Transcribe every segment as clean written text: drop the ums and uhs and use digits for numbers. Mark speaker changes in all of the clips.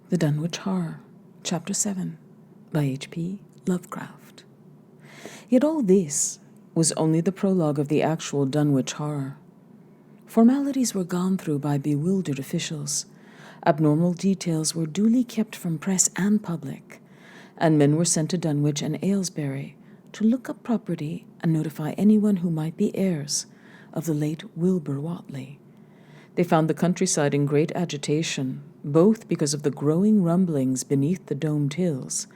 Speaker 1: The Dunwich Horror, Chapter 7, by H.P. Lovecraft. Yet all this was only the prologue of the actual Dunwich Horror. Formalities were gone through by bewildered officials. Abnormal details were duly kept from press and public, and men were sent to Dunwich and Aylesbury to look up property and notify anyone who might be heirs of the late Wilbur Whately. They found the countryside in great agitation, both because of the growing rumblings beneath the domed hills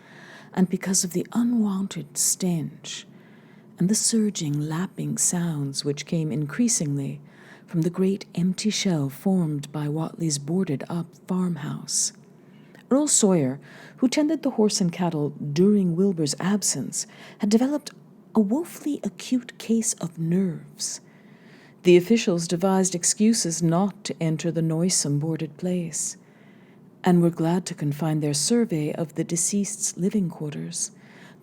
Speaker 1: and because of the unwonted stench and the surging, lapping sounds which came increasingly from the great empty shell formed by Whatley's boarded-up farmhouse. Earl Sawyer, who tended the horse and cattle during Wilbur's absence, had developed a woefully acute case of nerves. The officials devised excuses not to enter the noisome boarded place, and were glad to confine their survey of the deceased's living quarters,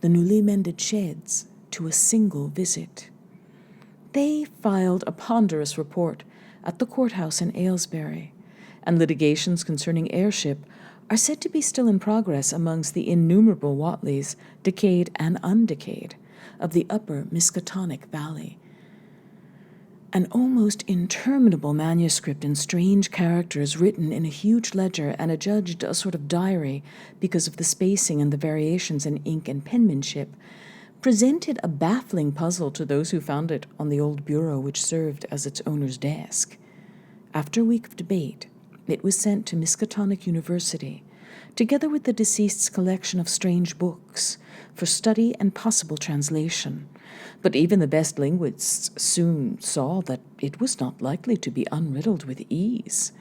Speaker 1: the newly mended sheds, to a single visit. They filed a ponderous report at the courthouse in Aylesbury, and litigations concerning heirship are said to be still in progress amongst the innumerable Whatleys, decayed and undecayed, of the upper Miskatonic Valley. An almost interminable manuscript in strange characters written in a huge ledger and adjudged a sort of diary because of the spacing and the variations in ink and penmanship, presented a baffling puzzle to those who found it on the old bureau which served as its owner's desk. After a week of debate, it was sent to Miskatonic University, together with the deceased's collection of strange books, for study and possible translation. But even the best linguists soon saw that it was not likely to be unriddled with ease.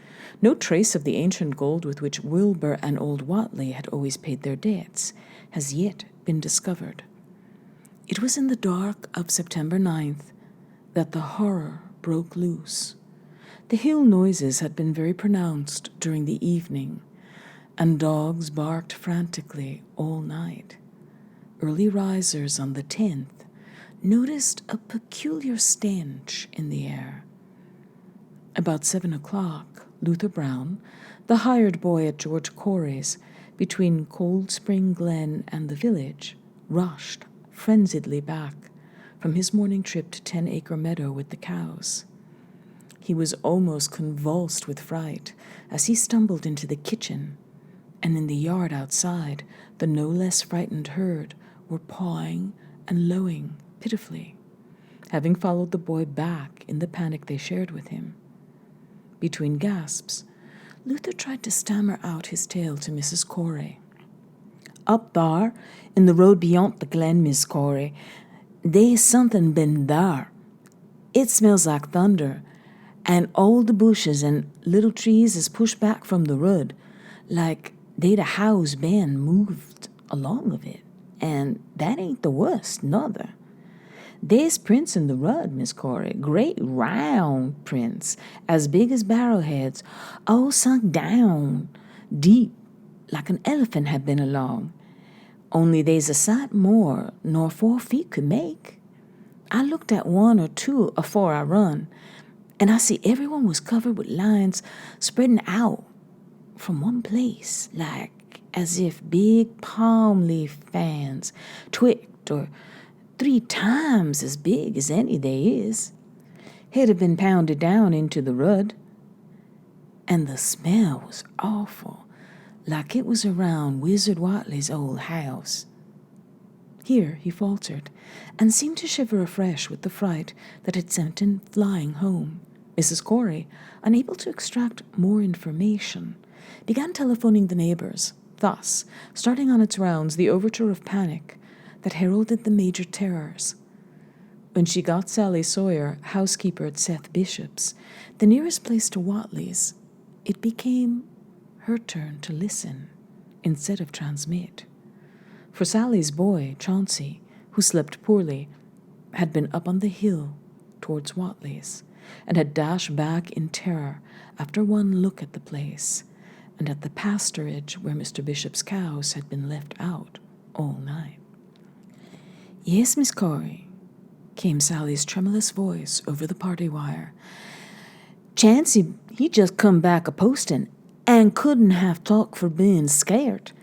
Speaker 1: No trace of the ancient gold with which Wilbur and old Whatley had always paid their debts has yet been discovered. It was in the dark of September 9th that the horror broke loose. The hill noises had been very pronounced during the evening, and dogs barked frantically all night. Early risers on the 10th noticed a peculiar stench in the air. About 7 o'clock, Luther Brown, the hired boy at George Corey's, between Cold Spring Glen and the village, rushed frenziedly back from his morning trip to 10-acre meadow with the cows. He was almost convulsed with fright as he stumbled into the kitchen, and in the yard outside the no less frightened herd were pawing and lowing pitifully, having followed the boy back in the panic they shared with him. Between gasps, Luther tried to stammer out his tale to Mrs. Corey. "Up thar, in the road beyond the glen, Miss Corey, they's something been thar. It smells like thunder, and all the bushes and little trees is pushed back from the road, like they'd a house been moved along of it, and that ain't the worst, nother. There's prints in the rud, Miss Corey, great round prints, as big as barrowheads, all sunk down deep, like an elephant had been along. Only they's a sight more nor 4 feet could make. I looked at 1 or 2 afore I run, and I see everyone was covered with lines spreading out from one place, like as if big palm leaf fans twicked, or 3 times as big as any they is. Had have been pounded down into the rud. And the smell was awful, like it was around Wizard Whatley's old house." Here he faltered, and seemed to shiver afresh with the fright that had sent him flying home. Mrs. Corey, unable to extract more information, began telephoning the neighbors, thus starting on its rounds the overture of panic that heralded the major terrors. When she got Sally Sawyer, housekeeper at Seth Bishop's, the nearest place to Whatley's, it became her turn to listen instead of transmit. For Sally's boy, Chauncey, who slept poorly, had been up on the hill towards Whatley's, and had dashed back in terror after one look at the place, and at the pasturage where Mr. Bishop's cows had been left out all night. "Yes, Miss Corey," came Sally's tremulous voice over the party wire. "Chancey, he just come back a-postin', and couldn't have talked for being scared.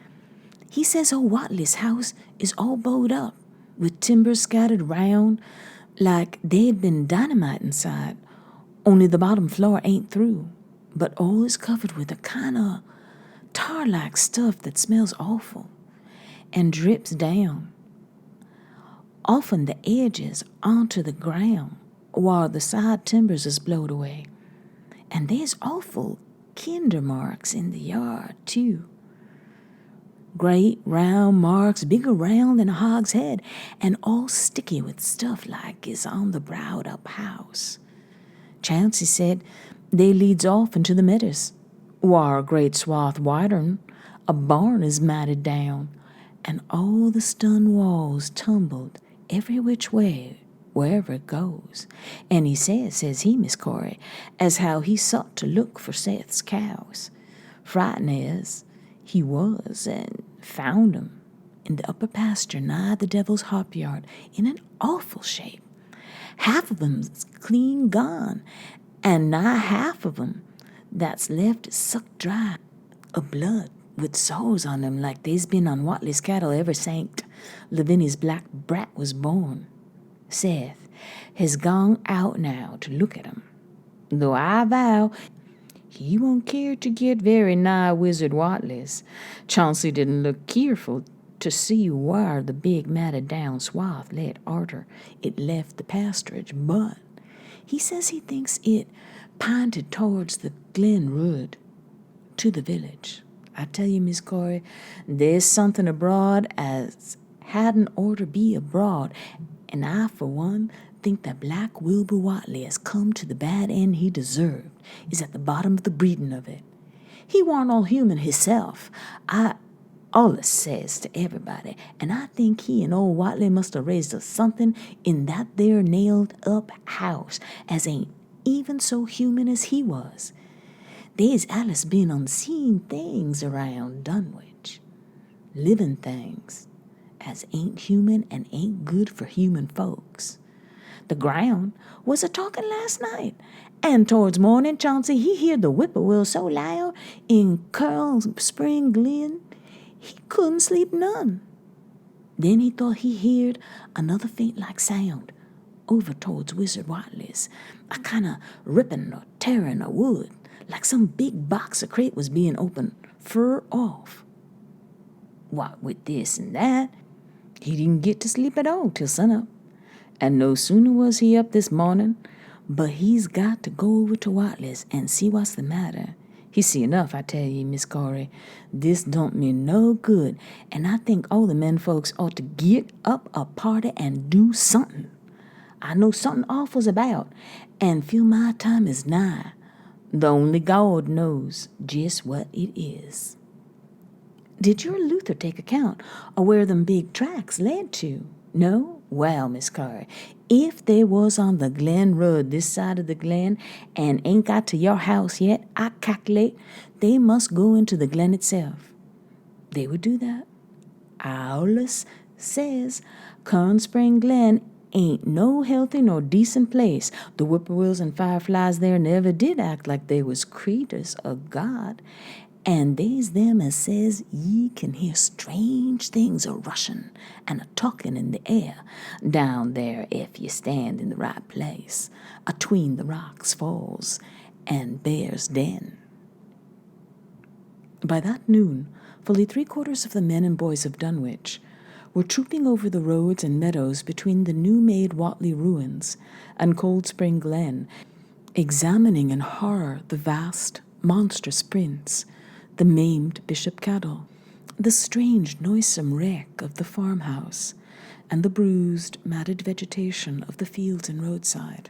Speaker 1: He says old Watley's house is all bowed up, with timbers scattered round like they'd been dynamite inside, only the bottom floor ain't through, but all is covered with a kind of tar-like stuff that smells awful and drips down, often the edges onto the ground, while the side timbers is blowed away. And there's awful kinder marks in the yard, too. Great round marks, bigger round than a hog's head, and all sticky with stuff like is on the browed up house. Chancey said they leads off into the meadows, whar a great swath wider'n a barn is matted down, and all the stone walls tumbled every which way wherever it goes. And he says he, Miss Corey, as how he sought to look for Seth's cows. Frightened as he was, and found 'em in the upper pasture nigh the devil's hop yard in an awful shape. Half of 'em's clean gone, and nigh half of 'em that's left is sucked dry of blood, with sores on 'em like they's been on Watley's cattle ever sank Lavinia's black brat was born. Seth has gone out now to look at 'em, though I vow he won't care to get very nigh Wizard Watley's. Chauncey didn't look keerful to see where the big matted down swath led arter it left the pasturage, but he says he thinks it pinted towards the Glen Road to the village. I tell you, Miss Corey, there's something abroad as hadn't orter be abroad, and I, for one, think that Black Wilbur Watley has come to the bad end he deserved, is at the bottom of the breeding of it. He warn't all human hisself, I allus says to everybody, and I think he and old Watley must have raised us something in that there nailed-up house as ain't even so human as he was. They's allus been unseen things around Dunwich, living things, as ain't human and ain't good for human folks. The ground was a-talking last night, and towards morning Chauncey he heard the whippoorwill so loud in Curl Spring Glen he couldn't sleep none. Then he thought he heard another faint-like sound over towards Wizard Watley's, a kind of ripping or tearing of wood, like some big box or crate was being opened fur off. What with this and that, he didn't get to sleep at all till sunup, and no sooner was he up this morning, but he's got to go over to Watley's and see what's the matter. He see enough, I tell ye, Miss Corey. This don't mean no good, and I think all the men folks ought to get up a party and do something. I know something awful's about, and feel my time is nigh, though only God knows just what it is. Did your Luther take account of where them big tracks led to? No? Well, Miss Corey, if they was on the Glen Road this side of the Glen and ain't got to your house yet, I calculate they must go into the Glen itself. They would do that. I allus says Corn Spring Glen ain't no healthy nor decent place. The whippoorwills and fireflies there never did act like they was creatures of God. And they's them as says ye can hear strange things a-rushin' and a-talkin' in the air down there if ye stand in the right place, atween the rocks falls and Bear's Den. By that noon, fully 3/4 of the men and boys of Dunwich were trooping over the roads and meadows between the new-made Watley ruins and Cold Spring Glen, examining in horror the vast, monstrous prints, the maimed bishop cattle, the strange noisome wreck of the farmhouse, and the bruised, matted vegetation of the fields and roadside.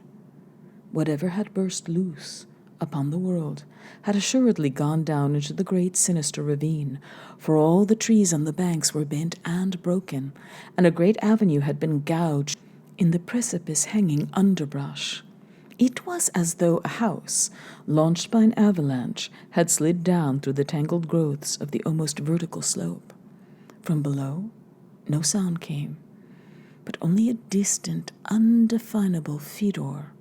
Speaker 1: Whatever had burst loose upon the world had assuredly gone down into the great sinister ravine, for all the trees on the banks were bent and broken, and a great avenue had been gouged in the precipice-hanging underbrush. It was as though a house, launched by an avalanche, had slid down through the tangled growths of the almost vertical slope. From below, no sound came, but only a distant, undefinable fedor,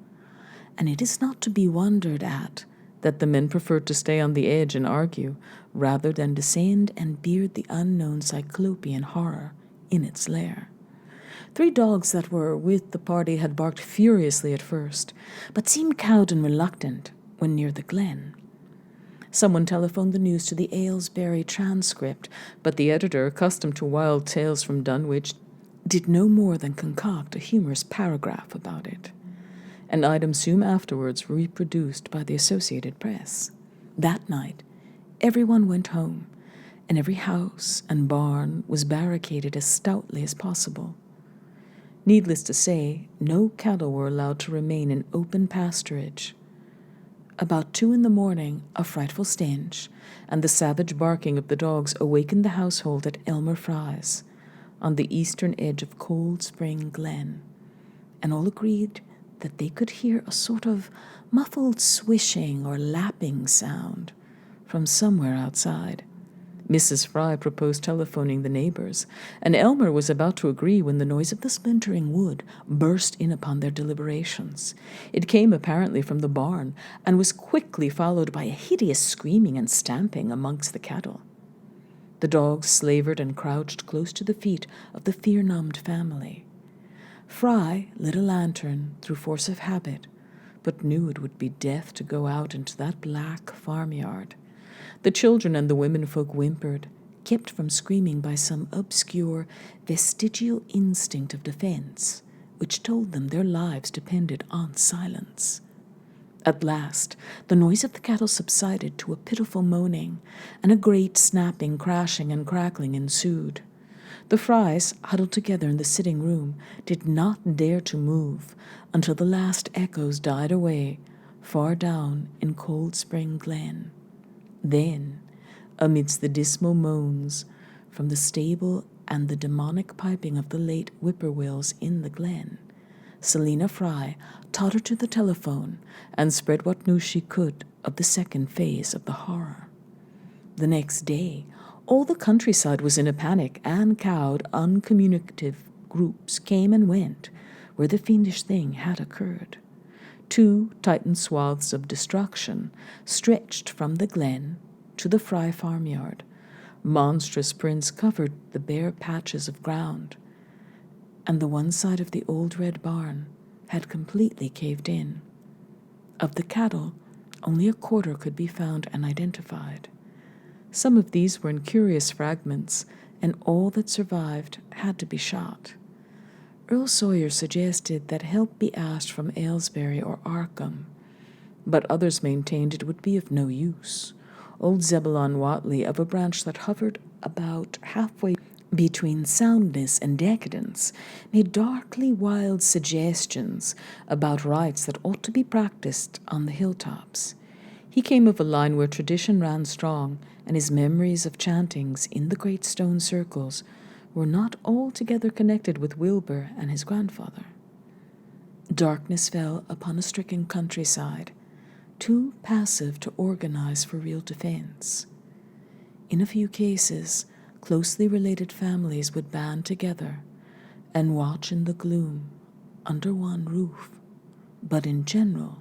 Speaker 1: and it is not to be wondered at that the men preferred to stay on the edge and argue rather than descend and beard the unknown cyclopean horror in its lair. 3 dogs that were with the party had barked furiously at first, but seemed cowed and reluctant when near the glen. Someone telephoned the news to the Aylesbury Transcript, but the editor, accustomed to wild tales from Dunwich, did no more than concoct a humorous paragraph about it. An item soon afterwards reproduced by the Associated Press. That night, everyone went home, and every house and barn was barricaded as stoutly as possible. Needless to say, no cattle were allowed to remain in open pasturage. About 2 a.m, a frightful stench and the savage barking of the dogs awakened the household at Elmer Fry's, on the eastern edge of Cold Spring Glen, and all agreed that they could hear a sort of muffled swishing or lapping sound from somewhere outside. Mrs. Fry proposed telephoning the neighbors, and Elmer was about to agree when the noise of the splintering wood burst in upon their deliberations. It came apparently from the barn, and was quickly followed by a hideous screaming and stamping amongst the cattle. The dogs slavered and crouched close to the feet of the fear-numbed family. Fry lit a lantern through force of habit, but knew it would be death to go out into that black farmyard. The children and the womenfolk whimpered, kept from screaming by some obscure, vestigial instinct of defense, which told them their lives depended on silence. At last, the noise of the cattle subsided to a pitiful moaning, and a great snapping, crashing, and crackling ensued. The Frys, huddled together in the sitting room, did not dare to move until the last echoes died away far down in Cold Spring Glen. Then, amidst the dismal moans from the stable and the demonic piping of the late whippoorwills in the glen, Selina Fry tottered to the telephone and spread what news she could of the second phase of the horror. The next day, all the countryside was in a panic, and cowed, uncommunicative groups came and went where the fiendish thing had occurred. 2 tightened swaths of destruction stretched from the glen to the Fry farmyard. Monstrous prints covered the bare patches of ground, and the one side of the old red barn had completely caved in. Of the cattle, only a quarter could be found and identified. Some of these were in curious fragments, and all that survived had to be shot. Earl Sawyer suggested that help be asked from Aylesbury or Arkham, but others maintained it would be of no use. Old Zebulon Whatley, of a branch that hovered about halfway between soundness and decadence, made darkly wild suggestions about rites that ought to be practiced on the hilltops. He came of a line where tradition ran strong, and his memories of chantings in the great stone circles were not altogether connected with Wilbur and his grandfather. Darkness fell upon a stricken countryside, too passive to organize for real defense. In a few cases, closely related families would band together and watch in the gloom under one roof, but in general,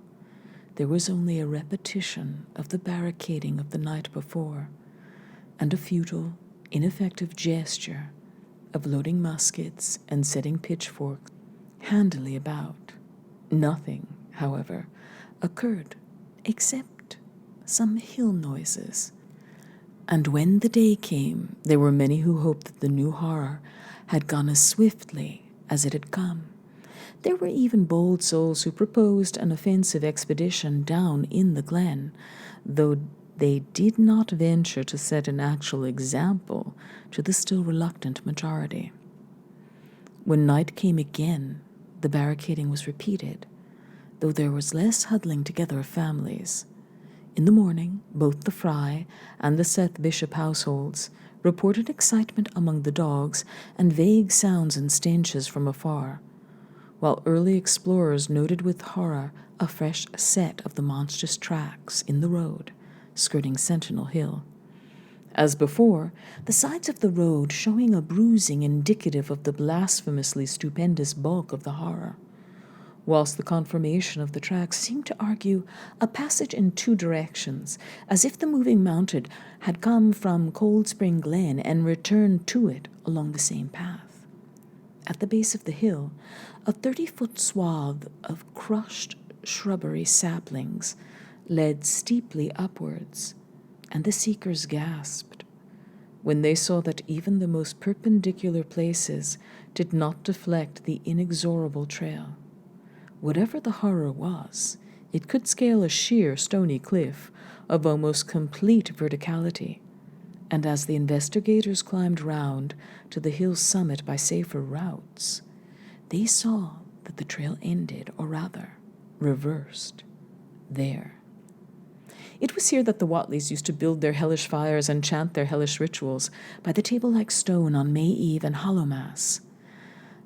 Speaker 1: there was only a repetition of the barricading of the night before, and a futile, ineffective gesture of loading muskets and setting pitchforks handily about. Nothing, however, occurred except some hill noises. And when the day came, there were many who hoped that the new horror had gone as swiftly as it had come. There were even bold souls who proposed an offensive expedition down in the glen, though they did not venture to set an actual example to the still reluctant majority. When night came again, the barricading was repeated, though there was less huddling together of families. In the morning, both the Fry and the Seth Bishop households reported excitement among the dogs and vague sounds and stenches from afar, while early explorers noted with horror a fresh set of the monstrous tracks in the road skirting Sentinel Hill. As before, the sides of the road showing a bruising indicative of the blasphemously stupendous bulk of the horror. whilst the conformation of the tracks seemed to argue a passage in two directions, as if the moving mounted had come from Cold Spring Glen and returned to it along the same path. At the base of the hill, a 30-foot swath of crushed shrubbery saplings led steeply upwards, and the seekers gasped when they saw that even the most perpendicular places did not deflect the inexorable trail. Whatever the horror was, it could scale a sheer, stony cliff of almost complete verticality, and as the investigators climbed round to the hill's summit by safer routes, they saw that the trail ended, or rather, reversed, there. It was here that the Whateleys used to build their hellish fires and chant their hellish rituals, by the table-like stone on May Eve and Hallowmass.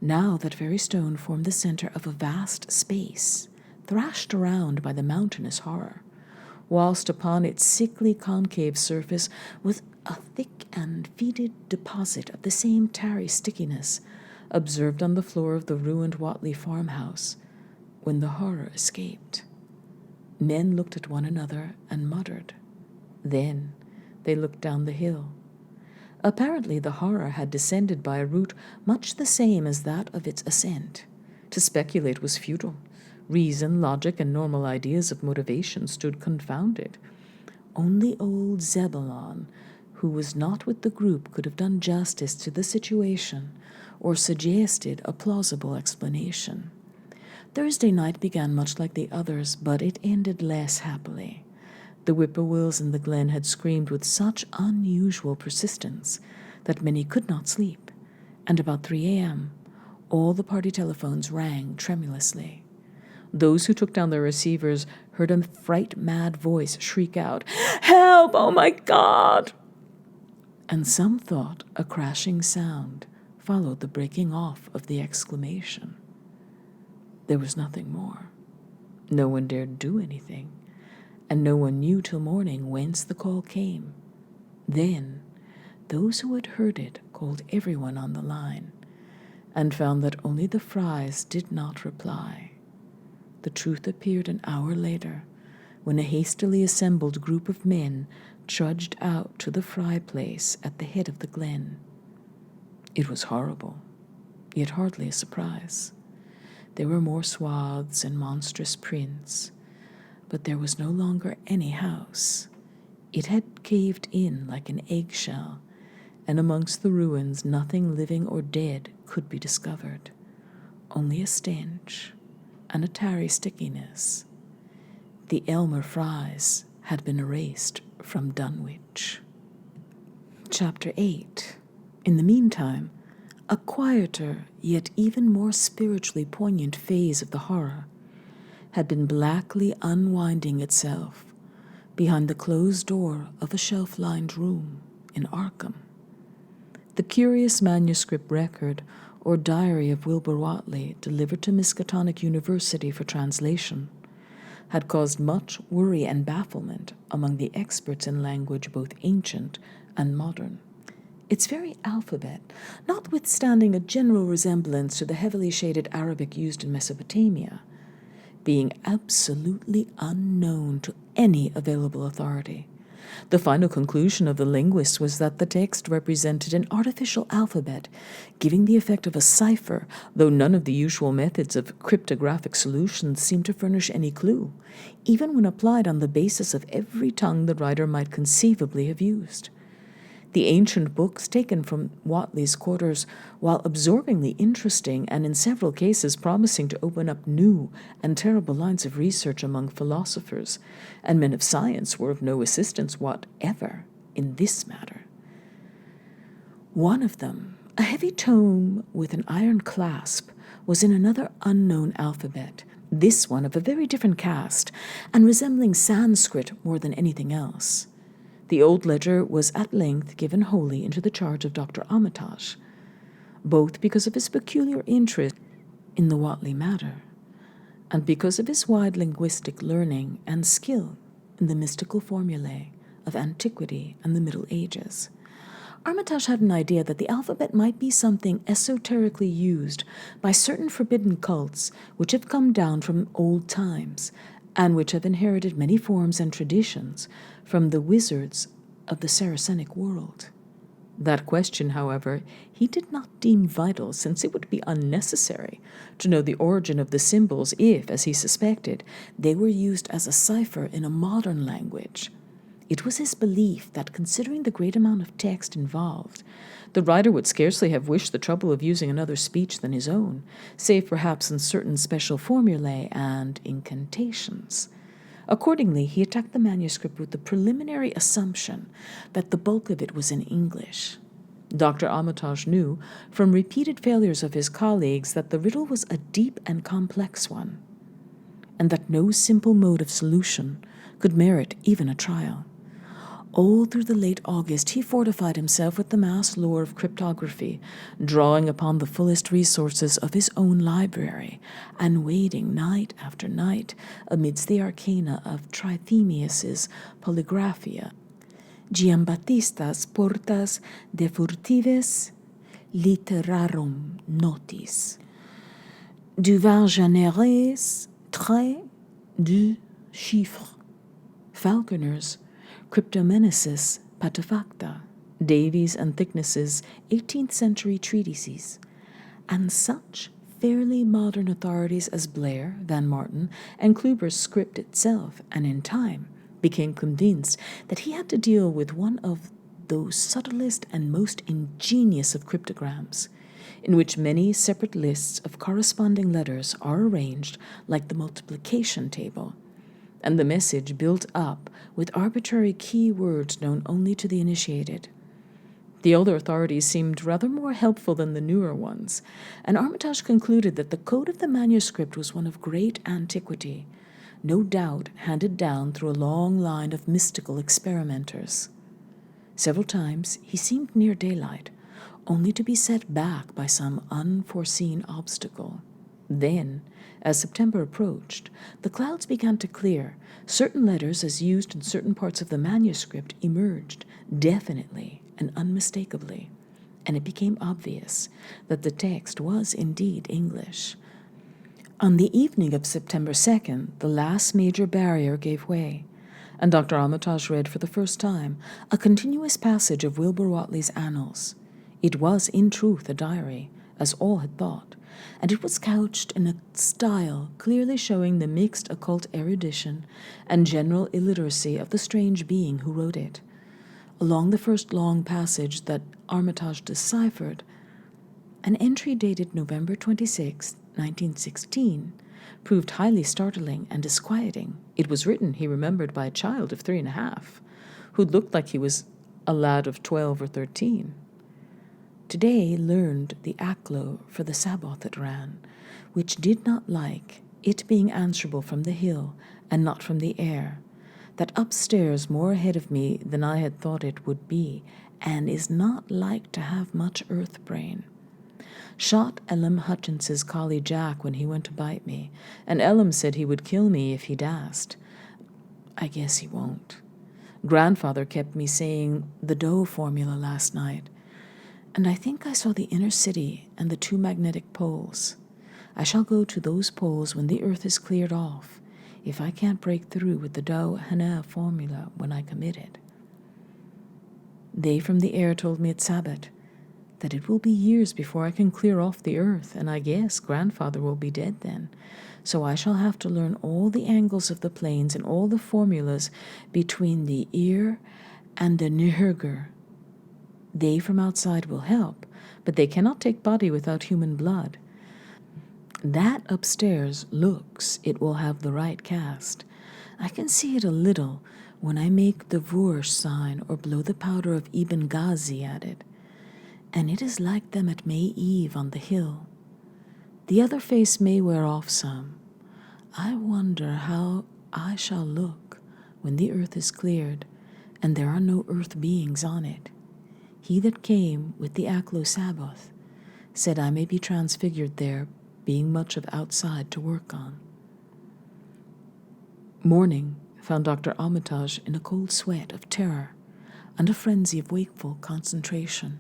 Speaker 1: Now that very stone formed the center of a vast space, thrashed around by the mountainous horror, whilst upon its sickly concave surface was a thick and fetid deposit of the same tarry stickiness observed on the floor of the ruined Whateley farmhouse when the horror escaped. Men looked at one another and muttered. Then they looked down the hill. Apparently the horror had descended by a route much the same as that of its ascent. To speculate was futile. Reason, logic, and normal ideas of motivation stood confounded. Only old Zebulon, who was not with the group, could have done justice to the situation or suggested a plausible explanation. Thursday night began much like the others, but it ended less happily. The whippoorwills in the glen had screamed with such unusual persistence that many could not sleep, and about 3 a.m., all the party telephones rang tremulously. Those who took down their receivers heard a fright-mad voice shriek out, "Help! Oh my God!" And some thought a crashing sound followed the breaking off of the exclamation. There was nothing more. No one dared do anything, and no one knew till morning whence the call came. Then, those who had heard it called everyone on the line, and found that only the Frys did not reply. The truth appeared an hour later, when a hastily assembled group of men trudged out to the Fry place at the head of the glen. It was horrible, yet hardly a surprise. There were more swaths and monstrous prints, but there was no longer any house. It had caved in like an eggshell, and amongst the ruins nothing living or dead could be discovered. Only a stench and a tarry stickiness. The Elmer Frys had been erased from Dunwich. Chapter 8. In the meantime, a quieter, yet even more spiritually poignant phase of the horror had been blackly unwinding itself behind the closed door of a shelf-lined room in Arkham. The curious manuscript record or diary of Wilbur Whateley, delivered to Miskatonic University for translation, had caused much worry and bafflement among the experts in language both ancient and modern. Its very alphabet, notwithstanding a general resemblance to the heavily shaded Arabic used in Mesopotamia, being absolutely unknown to any available authority. The final conclusion of the linguists was that the text represented an artificial alphabet, giving the effect of a cipher, though none of the usual methods of cryptographic solutions seemed to furnish any clue, even when applied on the basis of every tongue the writer might conceivably have used. The ancient books taken from Whateley's quarters, while absorbingly interesting and in several cases promising to open up new and terrible lines of research among philosophers and men of science, were of no assistance whatever in this matter. One of them, a heavy tome with an iron clasp, was in another unknown alphabet, this one of a very different cast and resembling Sanskrit more than anything else. The old ledger was at length given wholly into the charge of Dr. Armitage, both because of his peculiar interest in the Whateley matter, and because of his wide linguistic learning and skill in the mystical formulae of antiquity and the Middle Ages. Armitage had an idea that the alphabet might be something esoterically used by certain forbidden cults which have come down from old times and which have inherited many forms and traditions from the wizards of the Saracenic world. That question, however, he did not deem vital, since it would be unnecessary to know the origin of the symbols if, as he suspected, they were used as a cipher in a modern language. It was his belief that, considering the great amount of text involved, the writer would scarcely have wished the trouble of using another speech than his own, save perhaps in certain special formulae and incantations. Accordingly, he attacked the manuscript with the preliminary assumption that the bulk of it was in English. Dr. Armitage knew, from repeated failures of his colleagues, that the riddle was a deep and complex one, and that no simple mode of solution could merit even a trial. All through the late August, he fortified himself with the mass lore of cryptography, drawing upon the fullest resources of his own library, and wading night after night amidst the arcana of Trithemius's Polygraphia, Giambattista's Portas de Furtives Literarum Notis, Duval-Généré's Traits du Chiffre, Falconer's Cryptomenesis Patefacta, Davies and Thickness's 18th century treatises, and such fairly modern authorities as Blair, Van Martin, and Kluber's script itself, and in time became convinced that he had to deal with one of those subtlest and most ingenious of cryptograms, in which many separate lists of corresponding letters are arranged like the multiplication table, and the message built up with arbitrary key words known only to the initiated. The older authorities seemed rather more helpful than the newer ones, and Armitage concluded that the code of the manuscript was one of great antiquity, no doubt handed down through a long line of mystical experimenters. Several times he seemed near daylight, only to be set back by some unforeseen obstacle. Then, as September approached, the clouds began to clear. Certain letters, as used in certain parts of the manuscript, emerged definitely and unmistakably, and it became obvious that the text was indeed English. On the evening of September 2nd, the last major barrier gave way, and Dr. Armitage read for the first time a continuous passage of Wilbur Whatley's Annals. It was, in truth, a diary, as all had thought, and it was couched in a style clearly showing the mixed occult erudition and general illiteracy of the strange being who wrote it. Along the first long passage that Armitage deciphered, an entry dated November 26, 1916, proved highly startling and disquieting. It was written, he remembered, by a child of 3.5, who looked like he was a lad of 12 or 13. Today learned the Aklo for the Sabbath it ran, which did not like it being answerable from the hill and not from the air, that upstairs more ahead of me than I had thought it would be, and is not like to have much earth brain. Shot Elam Hutchins's collie Jack when he went to bite me, and Elam said he would kill me if he dashed. I guess he won't. Grandfather kept me saying the Doe formula last night, and I think I saw the inner city and the 2 magnetic poles. I shall go to those poles when the earth is cleared off, if I can't break through with the Doe-Hanna formula when I commit it. They from the air told me at Sabbath that it will be years before I can clear off the earth, and I guess grandfather will be dead then, so I shall have to learn all the angles of the planes and all the formulas between the ear and the Nihurger. They from outside will help, but they cannot take body without human blood. That upstairs looks it will have the right cast. I can see it a little when I make the Voursh sign or blow the powder of Ibn Ghazi at it, and it is like them at May Eve on the hill. The other face may wear off some. I wonder how I shall look when the earth is cleared, and there are no earth beings on it. He that came with the Aklo Sabbath said I may be transfigured there, being much of outside to work on. Morning found Dr. Armitage in a cold sweat of terror. and a frenzy of wakeful concentration.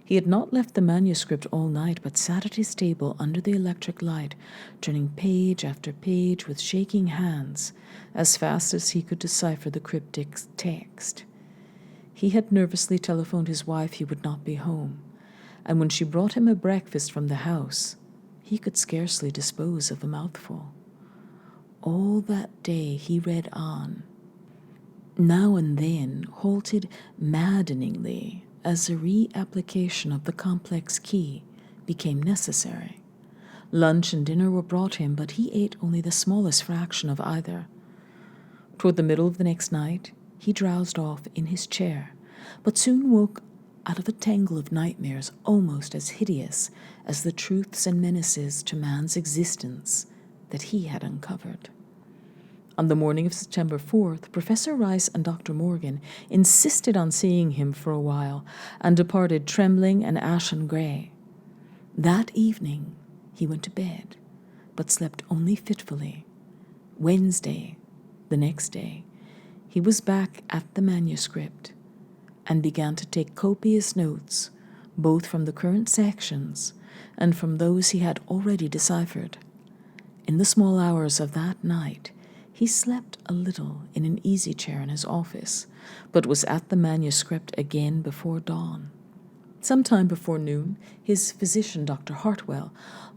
Speaker 1: He had not left the manuscript all night, but sat at his table under the electric light, turning page after page with shaking hands, as fast as he could decipher the cryptic text. He had nervously telephoned his wife he would not be home, and when she brought him a breakfast from the house, he could scarcely dispose of a mouthful. All that day he read on, now and then halted maddeningly as a reapplication of the complex key became necessary. Lunch and dinner were brought him, but he ate only the smallest fraction of either. Toward the middle of the next night, he drowsed off in his chair, but soon woke out of a tangle of nightmares almost as hideous as the truths and menaces to man's existence that he had uncovered. On the morning of September 4th, Professor Rice and Dr. Morgan insisted on seeing him for a while and departed trembling and ashen gray. That evening he went to bed, but slept only fitfully. Wednesday, the next day, he was back at the manuscript and began to take copious notes, both from the current sections and from those he had already deciphered. In the small hours of that night, he slept a little in an easy chair in his office, but was at the manuscript again before dawn. Sometime before noon, his physician, Dr. Hartwell,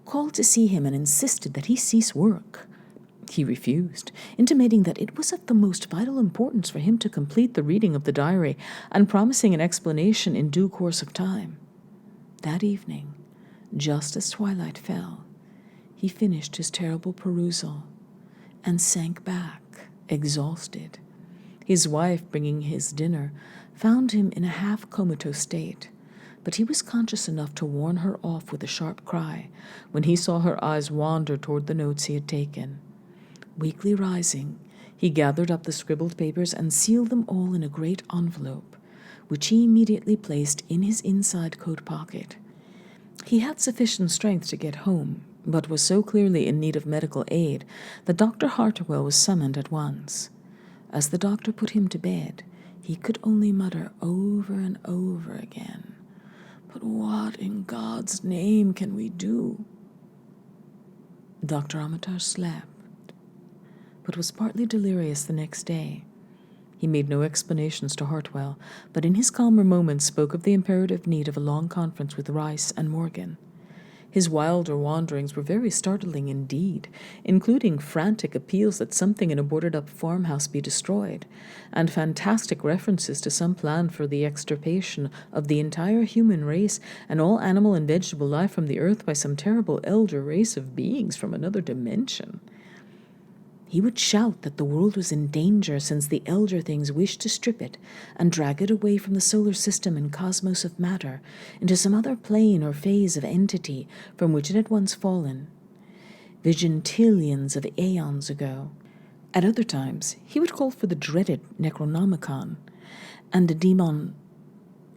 Speaker 1: called to see him and insisted that he cease work. He refused, intimating that it was of the most vital importance for him to complete the reading of the diary and promising an explanation in due course of time. That evening, just as twilight fell, he finished his terrible perusal and sank back, exhausted. His wife, bringing his dinner, found him in a half-comatose state, but he was conscious enough to warn her off with a sharp cry when he saw her eyes wander toward the notes he had taken. Weakly rising, he gathered up the scribbled papers and sealed them all in a great envelope, which he immediately placed in his inside coat pocket. He had sufficient strength to get home, but was so clearly in need of medical aid that Dr. Hartwell was summoned at once. As the doctor put him to bed, he could only mutter over and over again, "But what in God's name can we do?" Dr. Armitage slept, but was partly delirious the next day. He made no explanations to Hartwell, but in his calmer moments spoke of the imperative need of a long conference with Rice and Morgan. His wilder wanderings were very startling indeed, including frantic appeals that something in a boarded-up farmhouse be destroyed, and fantastic references to some plan for the extirpation of the entire human race and all animal and vegetable life from the earth by some terrible elder race of beings from another dimension. He would shout that the world was in danger since the elder things wished to strip it and drag it away from the solar system and cosmos of matter into some other plane or phase of entity from which it had once fallen, vigintillions of aeons ago. At other times, he would call for the dreaded Necronomicon and the demon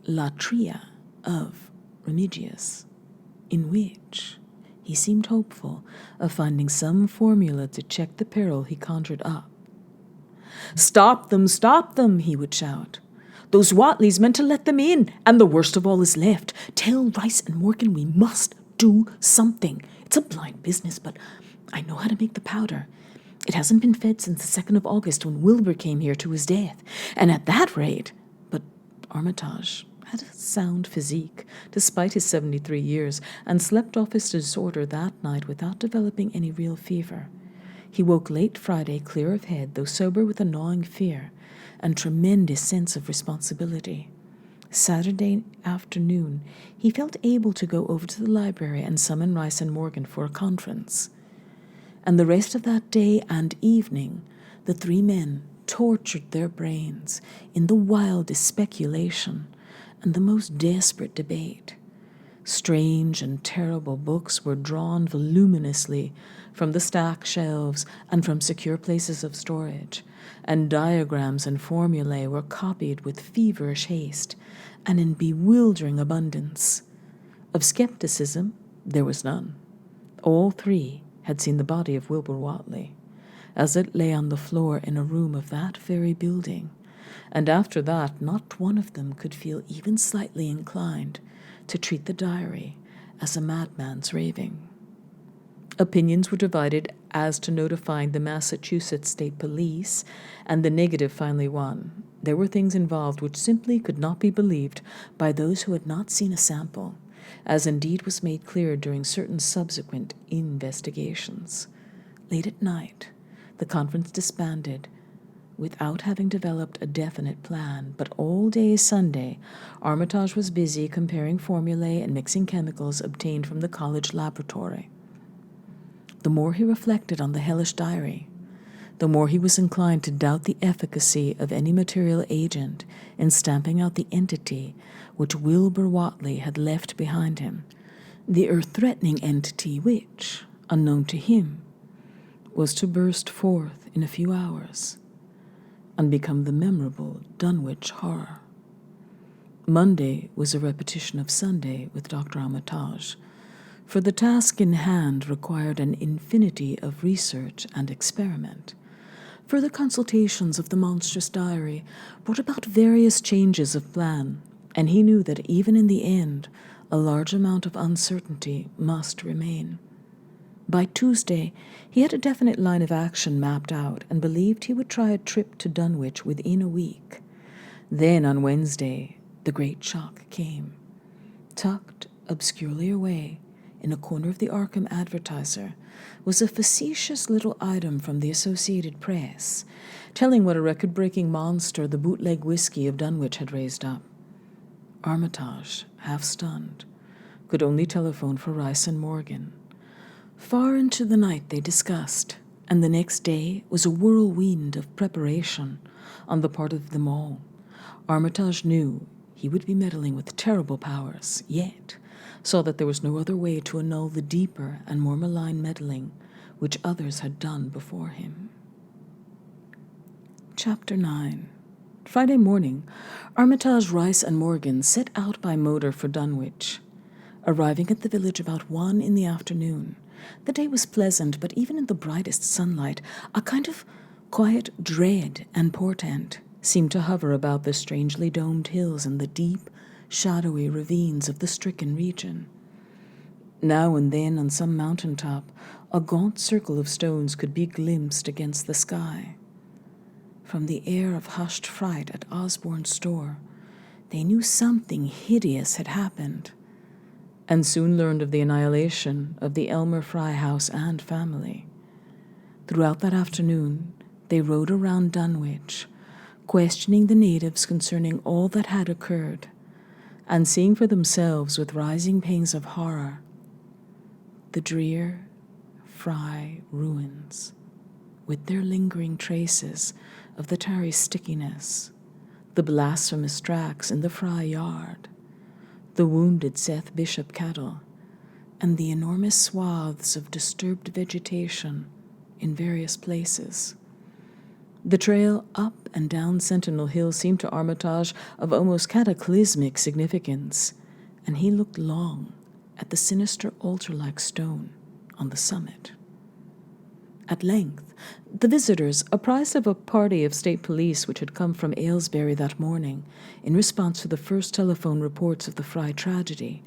Speaker 1: Latria of Remigius, in which he seemed hopeful of finding some formula to check the peril he conjured up. "Stop them," he would shout. "Those Watleys meant to let them in, and the worst of all is left. Tell Rice and Morgan we must do something. It's a blind business, but I know how to make the powder. It hasn't been fed since the 2nd of August when Wilbur came here to his death, and at that rate—" But Armitage had a sound physique, despite his 73 years, and slept off his disorder that night without developing any real fever. He woke late Friday, clear of head, though sober with a gnawing fear and tremendous sense of responsibility. Saturday afternoon, he felt able to go over to the library and summon Rice and Morgan for a conference. And the rest of that day and evening, the three men tortured their brains in the wildest speculation and the most desperate debate. Strange and terrible books were drawn voluminously from the stack shelves and from secure places of storage, and diagrams and formulae were copied with feverish haste and in bewildering abundance. Of skepticism, there was none. All three had seen the body of Wilbur Whatley, as it lay on the floor in a room of that very building, and after that not one of them could feel even slightly inclined to treat the diary as a madman's raving. Opinions were divided as to notifying the Massachusetts State Police, and the negative finally won. There were things involved which simply could not be believed by those who had not seen a sample, as indeed was made clear during certain subsequent investigations. Late at night, the conference disbanded without having developed a definite plan, but all day Sunday, Armitage was busy comparing formulae and mixing chemicals obtained from the college laboratory. The more he reflected on the hellish diary, the more he was inclined to doubt the efficacy of any material agent in stamping out the entity which Wilbur Whatley had left behind him, the earth-threatening entity which, unknown to him, was to burst forth in a few hours and become the memorable Dunwich horror. Monday was a repetition of Sunday with Dr. Armitage, for the task in hand required an infinity of research and experiment. Further consultations of the monstrous diary brought about various changes of plan, and he knew that even in the end, a large amount of uncertainty must remain. By Tuesday, he had a definite line of action mapped out and believed he would try a trip to Dunwich within a week. Then, on Wednesday, the great shock came. Tucked obscurely away in a corner of the Arkham Advertiser was a facetious little item from the Associated Press, telling what a record-breaking monster the bootleg whiskey of Dunwich had raised up. Armitage, half stunned, could only telephone for Rice and Morgan. Far into the night they discussed, and the next day was a whirlwind of preparation on the part of them all. Armitage knew he would be meddling with terrible powers, yet saw that there was no other way to annul the deeper and more malign meddling which others had done before him. Chapter 9. Friday morning, Armitage, Rice, and Morgan set out by motor for Dunwich. Arriving at the village about 1 in the afternoon, the day was pleasant, but even in the brightest sunlight, a kind of quiet dread and portent seemed to hover about the strangely domed hills and the deep, shadowy ravines of the stricken region. Now and then on some mountain top, a gaunt circle of stones could be glimpsed against the sky. From the air of hushed fright at Osborne's store, they knew something hideous had happened, and soon learned of the annihilation of the Elmer Fry house and family. Throughout that afternoon, they rode around Dunwich, questioning the natives concerning all that had occurred, and seeing for themselves with rising pangs of horror the drear Fry ruins, with their lingering traces of the tarry stickiness, the blasphemous tracks in the Fry yard, the wounded Seth Bishop cattle, and the enormous swaths of disturbed vegetation in various places. The trail up and down Sentinel Hill seemed to Armitage of almost cataclysmic significance, and he looked long at the sinister altar-like stone on the summit. At length, the visitors, apprised of a party of state police which had come from Aylesbury that morning in response to the first telephone reports of the Fry tragedy,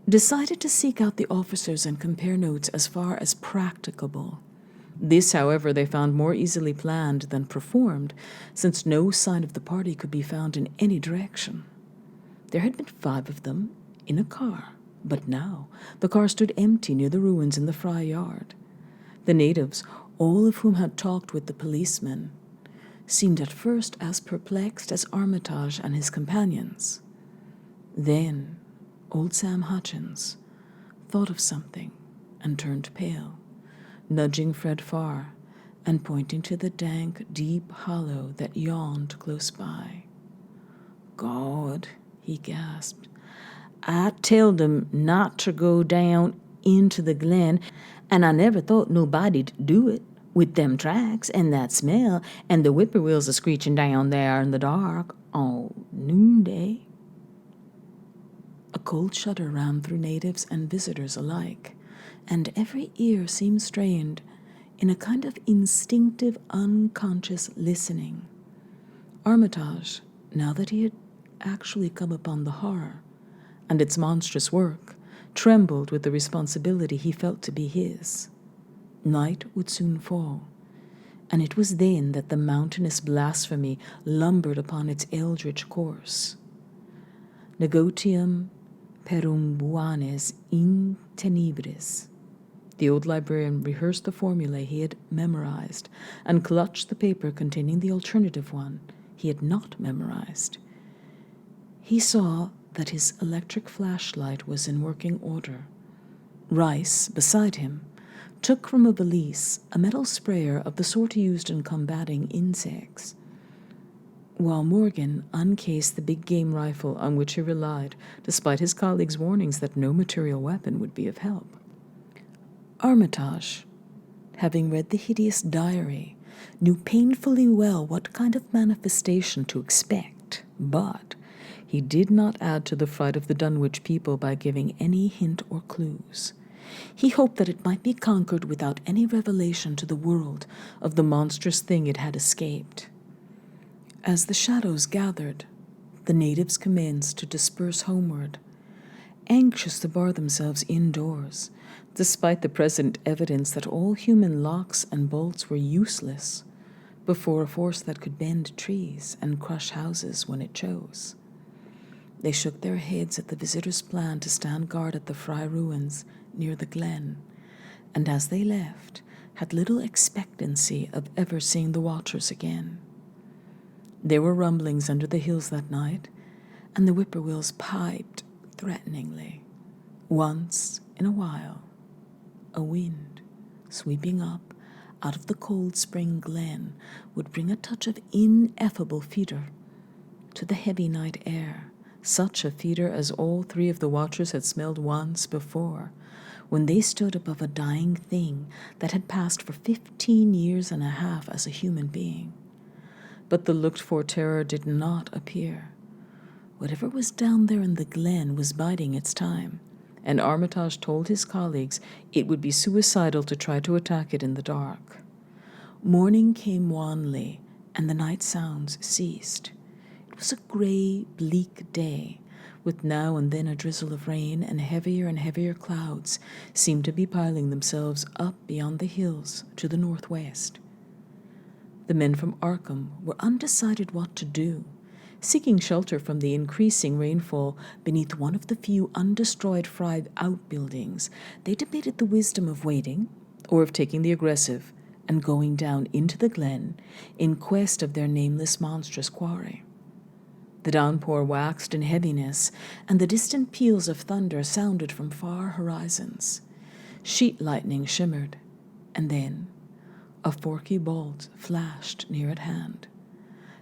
Speaker 1: decided to seek out the officers and compare notes as far as practicable. This, however, they found more easily planned than performed, since no sign of the party could be found in any direction. There had been 5 of them in a car, but now the car stood empty near the ruins in the Fry yard. The natives, all of whom had talked with the policemen, seemed at first as perplexed as Armitage and his companions. Then old Sam Hutchins thought of something and turned pale, nudging Fred Farr and pointing to the dank, deep hollow that yawned close by. "God," he gasped, "I telled them not to go down into the glen, and I never thought nobody'd do it, with them tracks and that smell and the whippoorwills a-screeching down there in the dark on noonday." A cold shudder ran through natives and visitors alike, and every ear seemed strained in a kind of instinctive, unconscious listening. Armitage, now that he had actually come upon the horror and its monstrous work, trembled with the responsibility he felt to be his. Night would soon fall, and it was then that the mountainous blasphemy lumbered upon its eldritch course. Negotium perumbuanes in tenebris. The old librarian rehearsed the formulae he had memorized and clutched the paper containing the alternative one he had not memorized. He saw that his electric flashlight was in working order. Rice, beside him, took from a valise a metal sprayer of the sort used in combating insects, while Morgan uncased the big game rifle on which he relied, despite his colleagues' warnings that no material weapon would be of help. Armitage, having read the hideous diary, knew painfully well what kind of manifestation to expect, but he did not add to the fright of the Dunwich people by giving any hint or clues. He hoped that it might be conquered without any revelation to the world of the monstrous thing it had escaped. As the shadows gathered, the natives commenced to disperse homeward, anxious to bar themselves indoors, despite the present evidence that all human locks and bolts were useless before a force that could bend trees and crush houses when it chose. They shook their heads at the visitors' plan to stand guard at the Fry ruins near the glen, and as they left, had little expectancy of ever seeing the watchers again. There were rumblings under the hills that night, and the whippoorwills piped threateningly. Once in a while, a wind, sweeping up out of the cold spring glen, would bring a touch of ineffable fetor to the heavy night air, such a fetor as all three of the watchers had smelled once before, when they stood above a dying thing that had passed for 15 years and a half as a human being. But the looked-for terror did not appear. Whatever was down there in the glen was biding its time, and Armitage told his colleagues it would be suicidal to try to attack it in the dark. Morning came wanly, and the night sounds ceased. It was a gray, bleak day, with now and then a drizzle of rain, and heavier clouds seemed to be piling themselves up beyond the hills to the northwest. The men from Arkham were undecided what to do, seeking shelter from the increasing rainfall beneath one of the few undestroyed Fry outbuildings. They debated the wisdom of waiting, or of taking the aggressive and going down into the glen in quest of their nameless monstrous quarry. The downpour waxed in heaviness, and the distant peals of thunder sounded from far horizons. Sheet lightning shimmered, and then a forky bolt flashed near at hand,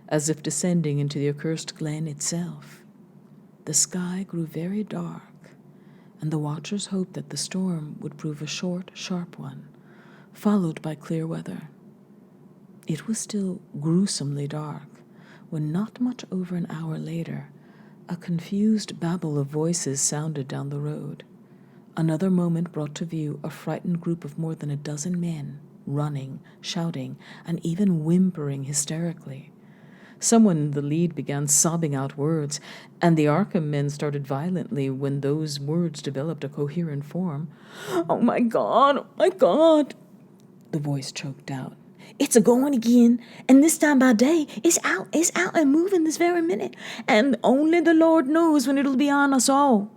Speaker 1: as if descending into the accursed glen itself. The sky grew very dark, and the watchers hoped that the storm would prove a short, sharp one, followed by clear weather. It was still gruesomely dark when, not much over an hour later, a confused babble of voices sounded down the road. Another moment brought to view a frightened group of more than a dozen men, running, shouting, and even whimpering hysterically. Someone in the lead began sobbing out words, and the Arkham men started violently when those words developed a coherent form. "Oh, my God! Oh, my God!" the voice choked out. "It's a-going again, and this time by day. It's out and moving this very minute, and only the Lord knows when it'll be on us all."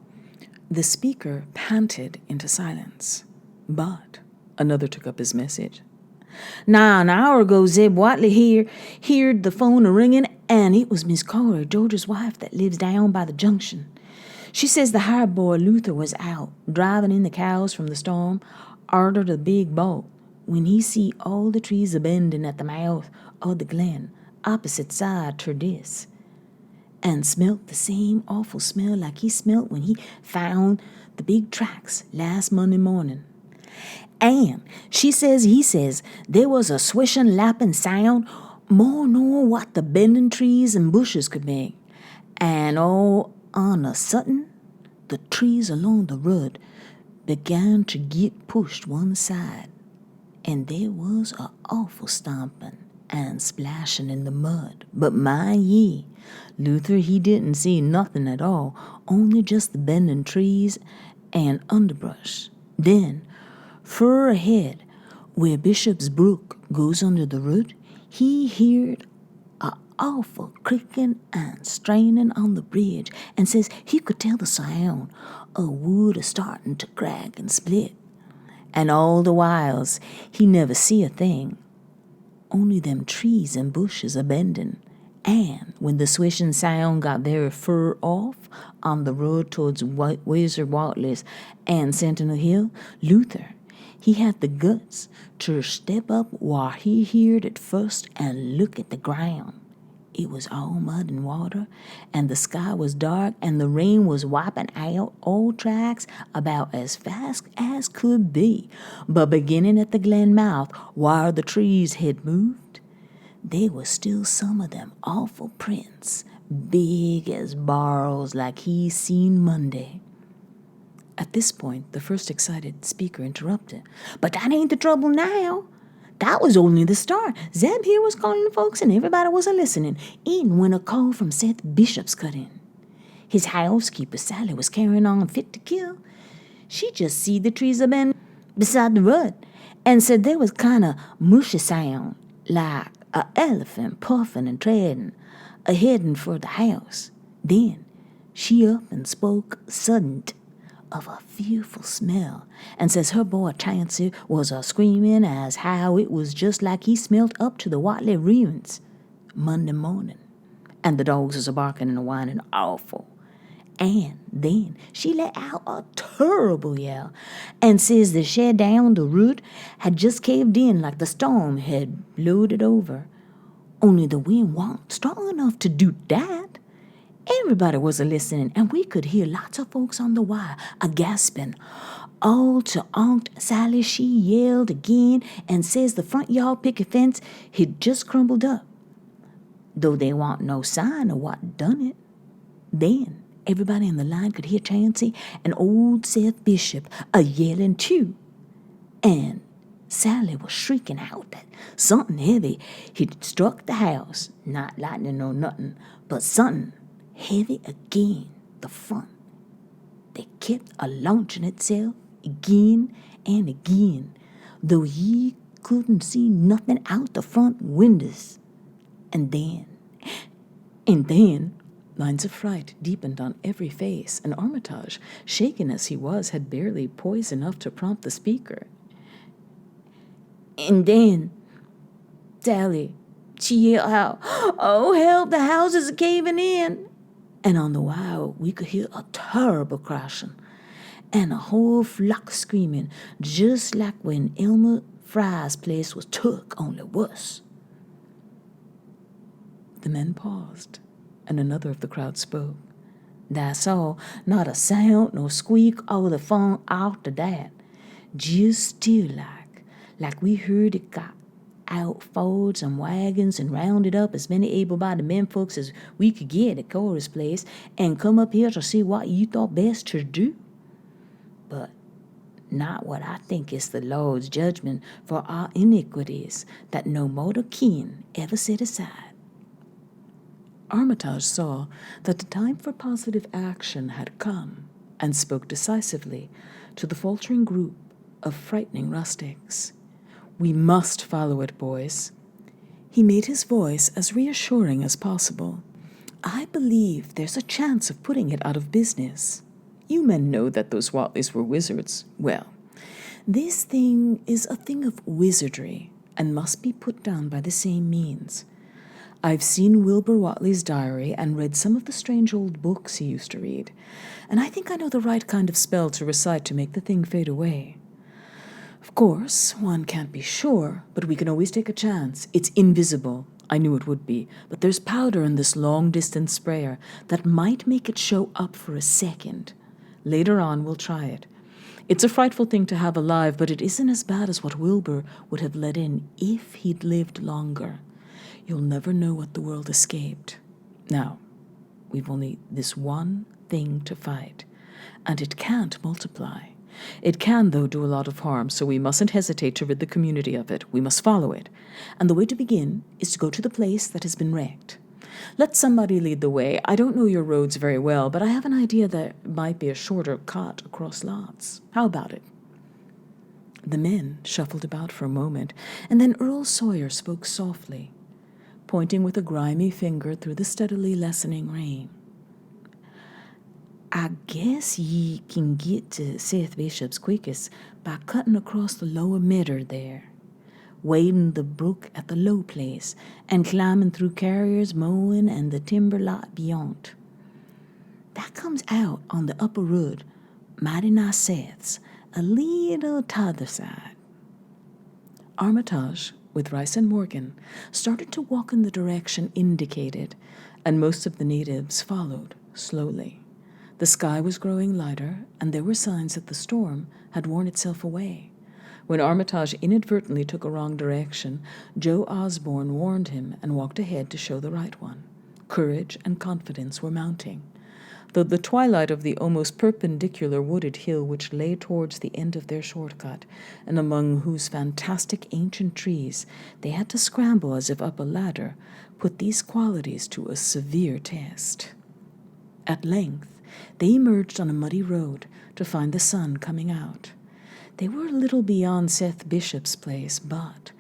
Speaker 1: The speaker panted into silence, but another took up his message. "Now, an hour ago, Zeb Whiteley heard the phone a-ringing, and it was Miss Cora, George's wife, that lives down by the junction. She says the hired boy Luther was out, driving in the cows from the storm, arter the big bolt, when he see all the trees a-bending at the mouth of the glen, opposite side ter dis, and smelt the same awful smell like he smelt when he found the big tracks last Monday morning. And he says there was a swishing, lapping sound more nor what the bending trees and bushes could make, and all on a sudden the trees along the road began to get pushed one side, and there was a awful stomping
Speaker 2: and splashing in the mud. But my ye, Luther, he didn't see nothing at all, only just the bending trees and underbrush. Then, fur ahead, where Bishop's Brook goes under the root, he heard a awful creaking and straining on the bridge, and says he could tell the sound of wood a starting to crack and split. And all the whiles he never see a thing, only them trees and bushes a bending. And when the swishing sound got very fur off on the road towards Wizard Watley's and Sentinel Hill, Luther, he had the guts to step up while he heard it first and look at the ground. It was all mud and water, and the sky was dark, and the rain was wiping out all tracks about as fast as could be. But beginning at the glen mouth, where the trees had moved, there was still some of them awful prints, big as barrels like he seen Monday.
Speaker 1: At this point, the first excited speaker interrupted.
Speaker 2: But that ain't the trouble now. That was only the start. Zeb here was calling folks, and everybody was a-listening. In when a call from Seth Bishop's cut in. His housekeeper, Sally, was carrying on fit to kill. She just see the trees a bend beside the road, and said there was kind of mushy sound, like a elephant puffing and treading, a-heading for the house. Then she up and spoke sudden of a fearful smell, and says her boy Chancey was a-screaming as how it was just like he smelt up to the Watley ruins Monday morning, and the dogs was a-barking and a-whining awful. And then she let out a terrible yell, and says the shed down the road had just caved in like the storm had blowed it over. Only the wind wasn't strong enough to do that. Everybody was a-listening, and we could hear lots of folks on the wire a-gasping. All to Aunt Sally she yelled again, and says the front yard picket fence had just crumbled up, though there wa'n't no sign of what done it. Then everybody in the line could hear Chancey and old Seth Bishop a-yelling too, and Sally was shrieking out that something heavy had struck the house, not lightning nor nothing, but something heavy again the front. They kept a-launching itself again and again, though ye couldn't see nothing out the front windows. And then,
Speaker 1: lines of fright deepened on every face, and Armitage, shaken as he was, had barely poise enough to prompt the speaker.
Speaker 2: And then, Sally, she yelled out, "Oh, help, the house is caving in." And on the wire we could hear a terrible crashing, and a whole flock screaming, just like when Elmer Fry's place was took, only worse.
Speaker 1: The men paused, and another of the crowd spoke.
Speaker 2: That's all. Not a sound nor squeak over the phone after that. Just still like we heard it got out Fords and wagons and rounded up as many able-bodied men folks as we could get at Cora's place and come up here to see what you thought best to do. But not what I think is the Lord's judgment for our iniquities that no mortal kin ever set aside.
Speaker 1: Armitage saw that the time for positive action had come, and spoke decisively to the faltering group of frightening rustics. "We must follow it, boys." He made his voice as reassuring as possible. "I believe there's a chance of putting it out of business. You men know that those Watleys were wizards. Well, this thing is a thing of wizardry, and must be put down by the same means. I've seen Wilbur Watley's diary and read some of the strange old books he used to read, and I think I know the right kind of spell to recite to make the thing fade away. Of course, one can't be sure, but we can always take a chance. It's invisible. I knew it would be, but there's powder in this long-distance sprayer that might make it show up for a second. Later on, we'll try it. It's a frightful thing to have alive, but it isn't as bad as what Wilbur would have let in if he'd lived longer. You'll never know what the world escaped. Now, we've only this one thing to fight, and it can't multiply. It can, though, do a lot of harm, so we mustn't hesitate to rid the community of it. We must follow it.
Speaker 2: And the way to begin is to go to the place that has been wrecked.
Speaker 1: Let somebody lead the way. I don't know your roads very well, but I have an idea there might be a shorter cut across lots. How about it?"
Speaker 2: The men shuffled about for a moment, and then Earl Sawyer spoke softly, pointing with a grimy finger through the steadily lessening rain. "I guess ye can get to Seth Bishop's quickest by cutting across the lower meadow there, wading the brook at the low place, and climbing through carriers mowing and the timber lot beyond. That comes out on the upper road, mighty nigh Seth's, a leetle t'other side."
Speaker 1: Armitage, with Rice and Morgan, started to walk in the direction indicated, and most of the natives followed slowly. The sky was growing lighter, and there were signs that the storm had worn itself away. When Armitage inadvertently took a wrong direction, Joe Osborne warned him and walked ahead to show the right one. Courage and confidence were mounting. Though the twilight of the almost perpendicular wooded hill which lay towards the end of their shortcut, and among whose fantastic ancient trees they had to scramble as if up a ladder, put these qualities to a severe test. At length, they emerged on a muddy road to find the sun coming out. They were a little beyond Seth Bishop's place, but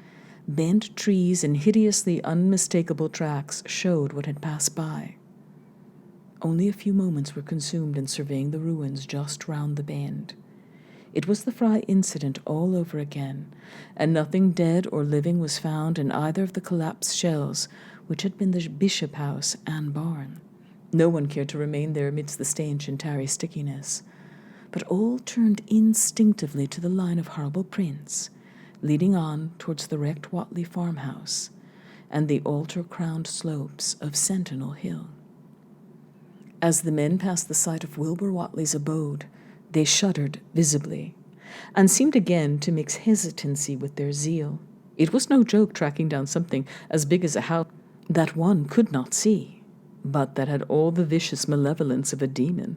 Speaker 1: bent trees and hideously unmistakable tracks showed what had passed by. Only a few moments were consumed in surveying the ruins just round the bend. It was the Fry incident all over again, and nothing dead or living was found in either of the collapsed shells which had been the Bishop house and barn. No one cared to remain there amidst the stanch and tarry stickiness, but all turned instinctively to the line of horrible prints, leading on towards the wrecked Watley farmhouse and the altar-crowned slopes of Sentinel Hill. As the men passed the site of Wilbur Watley's abode, they shuddered visibly, and seemed again to mix hesitancy with their zeal. It was no joke tracking down something as big as a house that one could not see, but that had all the vicious malevolence of a demon.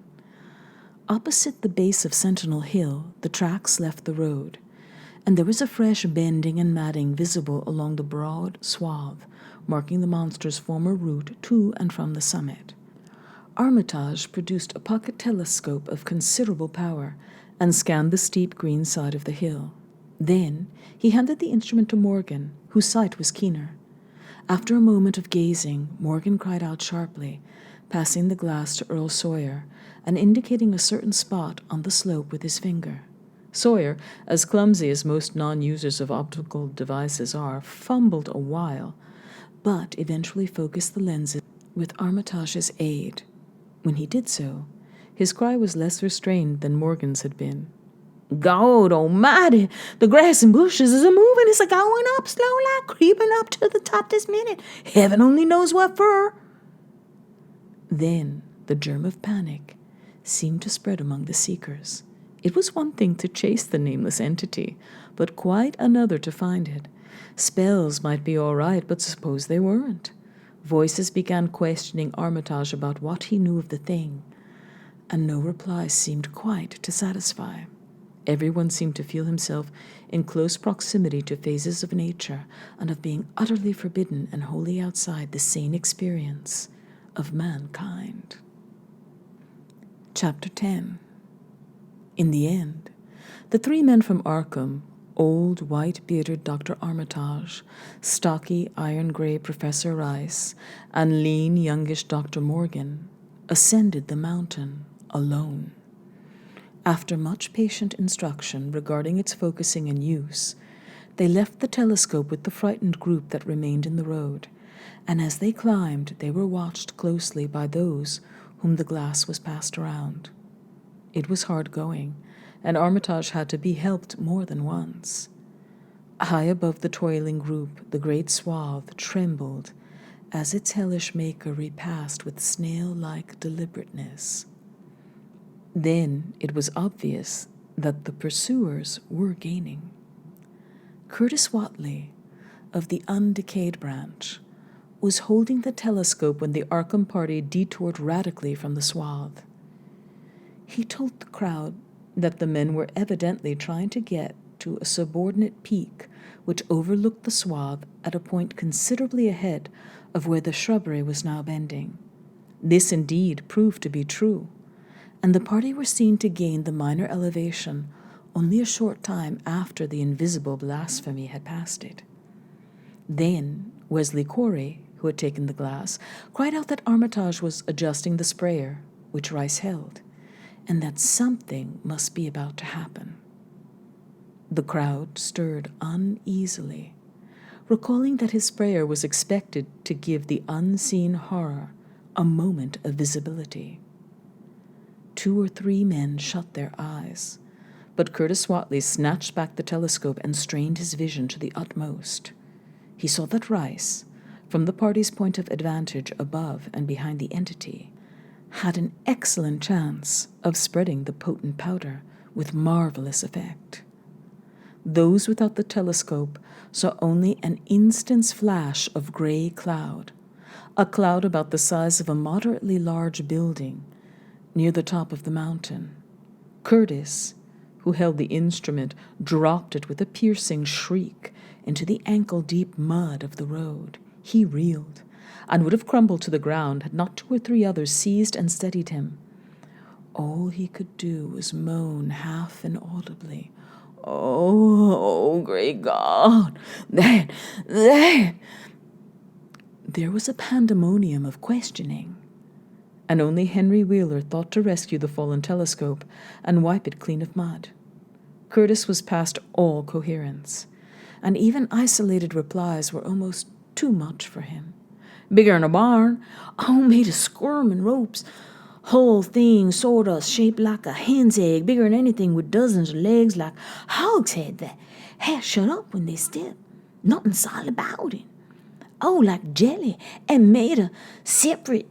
Speaker 1: Opposite the base of Sentinel Hill, the tracks left the road, and there was a fresh bending and matting visible along the broad swath, marking the monster's former route to and from the summit. Armitage produced a pocket telescope of considerable power and scanned the steep green side of the hill. Then he handed the instrument to Morgan, whose sight was keener. After a moment of gazing, Morgan cried out sharply, passing the glass to Earl Sawyer, and indicating a certain spot on the slope with his finger. Sawyer, as clumsy as most non-users of optical devices are, fumbled a while, but eventually focused the lenses with Armitage's aid. When he did so, his cry was less restrained than Morgan's had been.
Speaker 2: "God almighty, the grass and bushes is a-moving. It's a-going up slow like creeping up to the top this minute. Heaven only knows what for."
Speaker 1: Then the germ of panic seemed to spread among the seekers. It was one thing to chase the nameless entity, but quite another to find it. Spells might be all right, but suppose they weren't. Voices began questioning Armitage about what he knew of the thing, and no reply seemed quite to satisfy. Everyone seemed to feel himself in close proximity to phases of nature and of being utterly forbidden and wholly outside the sane experience of mankind. Chapter 10. In the end, the three men from Arkham, old white-bearded Dr. Armitage, stocky iron-gray Professor Rice, and lean youngish Dr. Morgan, ascended the mountain alone. After much patient instruction regarding its focusing and use, they left the telescope with the frightened group that remained in the road, and as they climbed they were watched closely by those whom the glass was passed around. It was hard going, and Armitage had to be helped more than once. High above the toiling group, the great swath trembled as its hellish maker repassed with snail-like deliberateness. Then it was obvious that the pursuers were gaining. Curtis Watley, of the undecayed branch, was holding the telescope when the Arkham party detoured radically from the swath. He told the crowd that the men were evidently trying to get to a subordinate peak which overlooked the swath at a point considerably ahead of where the shrubbery was now bending. This indeed proved to be true, and the party were seen to gain the minor elevation only a short time after the invisible blasphemy had passed it. Then Wesley Corey, who had taken the glass, cried out that Armitage was adjusting the sprayer, which Rice held, and that something must be about to happen. The crowd stirred uneasily, recalling that his sprayer was expected to give the unseen horror a moment of visibility. 2 or 3 men shut their eyes, but Curtis Whatley snatched back the telescope and strained his vision to the utmost. He saw that Rice, from the party's point of advantage above and behind the entity, had an excellent chance of spreading the potent powder with marvelous effect. Those without the telescope saw only an instant's flash of gray cloud, a cloud about the size of a moderately large building, near the top of the mountain. Curtis, who held the instrument, dropped it with a piercing shriek into the ankle-deep mud of the road. He reeled, and would have crumbled to the ground had not 2 or 3 others seized and steadied him. All he could do was moan half inaudibly, "Oh, great God, that. There was a pandemonium of questioning, and only Henry Wheeler thought to rescue the fallen telescope and wipe it clean of mud. Curtis was past all coherence, and even isolated replies were almost too much for him. "Bigger'n a barn, all made of squirming ropes. Whole thing sort of shaped like a hen's egg, bigger'n anything with dozens of legs like hogshead that half shut up when they step. Nothing solid about it. Oh, like jelly, and made of separate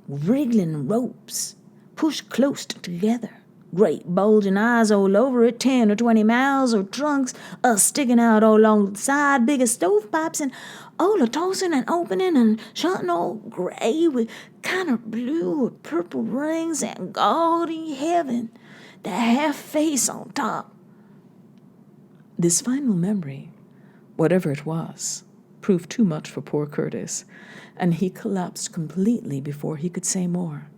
Speaker 1: wriggling ropes, pushed close together. Great bulging eyes all over it, 10 or 20 mouths or trunks sticking out all along the side, big as stovepipes, and all a-tossing and opening and shutting, all gray with kind of blue or purple rings and gaudy heaven, the half face on top." This final memory, whatever it was, proved too much for poor Curtis, and he collapsed completely before he could say more.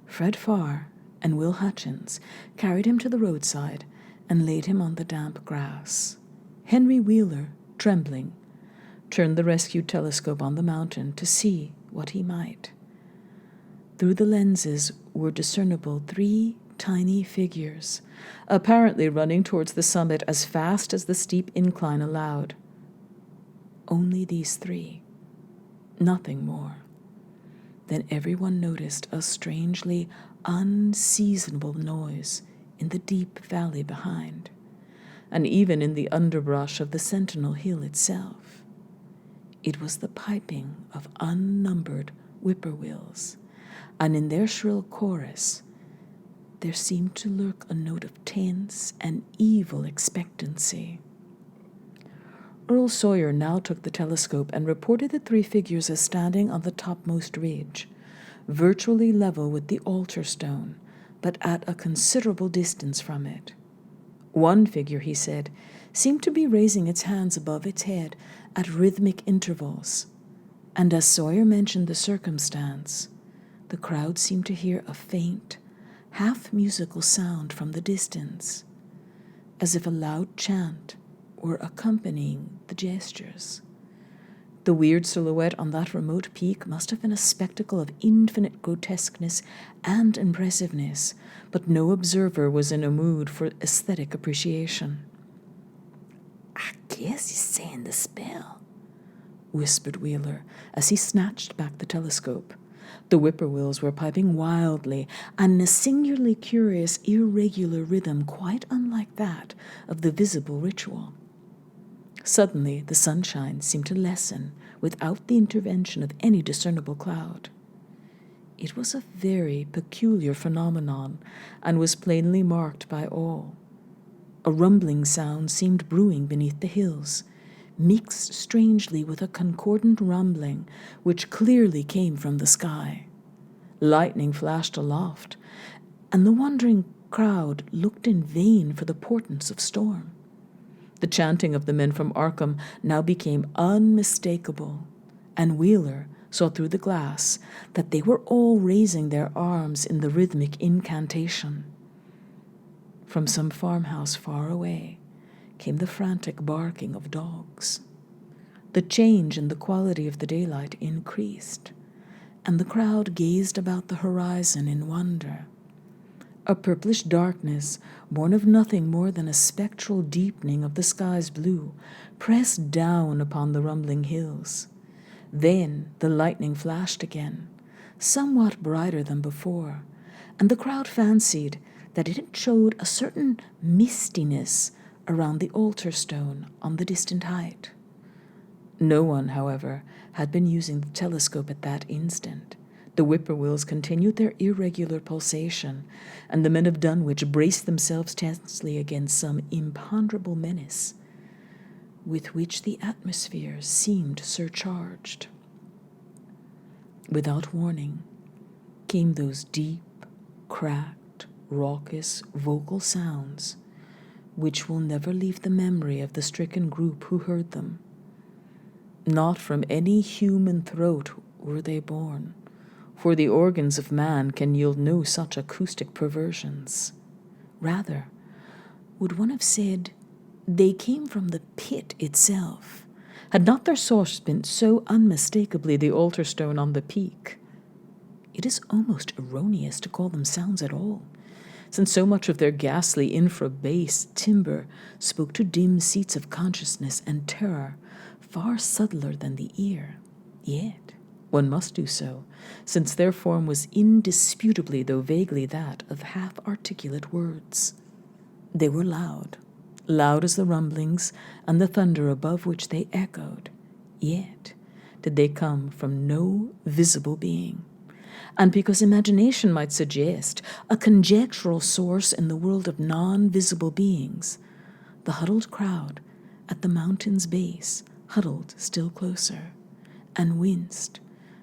Speaker 1: Fred Farr and Will Hutchins carried him to the roadside and laid him on the damp grass. Henry Wheeler, trembling, turned the rescued telescope on the mountain to see what he might. Through the lenses were discernible 3 tiny figures, apparently running towards the summit as fast as the steep incline allowed. Only these 3, nothing more. Then everyone noticed a strangely unseasonable noise in the deep valley behind, and even in the underbrush of the Sentinel Hill itself. It was the piping of unnumbered whippoorwills, and in their shrill chorus there seemed to lurk a note of tense and evil expectancy. Earl Sawyer now took the telescope and reported the 3 figures as standing on the topmost ridge, virtually level with the altar stone, but at a considerable distance from it. One figure, he said, seemed to be raising its hands above its head at rhythmic intervals, and as Sawyer mentioned the circumstance, the crowd seemed to hear a faint, half-musical sound from the distance, as if a loud chant were accompanying the gestures. The weird silhouette on that remote peak must have been a spectacle of infinite grotesqueness and impressiveness, but no observer was in a mood for aesthetic appreciation. "I guess he's saying the spell," whispered Wheeler as he snatched back the telescope. The whippoorwills were piping wildly and in a singularly curious, irregular rhythm quite unlike that of the visible ritual. Suddenly, the sunshine seemed to lessen without the intervention of any discernible cloud. It was a very peculiar phenomenon and was plainly marked by all. A rumbling sound seemed brewing beneath the hills, mixed strangely with a concordant rumbling which clearly came from the sky. Lightning flashed aloft, and the wondering crowd looked in vain for the portents of storm. The chanting of the men from Arkham now became unmistakable, and Wheeler saw through the glass that they were all raising their arms in the rhythmic incantation. From some farmhouse far away came the frantic barking of dogs. The change in the quality of the daylight increased, and the crowd gazed about the horizon in wonder. A purplish darkness, born of nothing more than a spectral deepening of the sky's blue, pressed down upon the rumbling hills. Then the lightning flashed again, somewhat brighter than before, and the crowd fancied that it showed a certain mistiness around the altar stone on the distant height. No one, however, had been using the telescope at that instant. The whippoorwills continued their irregular pulsation, and the men of Dunwich braced themselves tensely against some imponderable menace with which the atmosphere seemed surcharged. Without warning came those deep, cracked, raucous vocal sounds which will never leave the memory of the stricken group who heard them. Not from any human throat were they born, for the organs of man can yield no such acoustic perversions. Rather, would one have said, they came from the pit itself, had not their source been so unmistakably the altar stone on the peak. It is almost erroneous to call them sounds at all, since so much of their ghastly infra-bass timbre spoke to dim seats of consciousness and terror far subtler than the ear. Yet one must do so, since their form was indisputably, though vaguely, that of half-articulate words. They were loud as the rumblings and the thunder above which they echoed, yet did they come from no visible being. And because imagination might suggest a conjectural source in the world of non-visible beings, the huddled crowd at the mountain's base huddled still closer and winced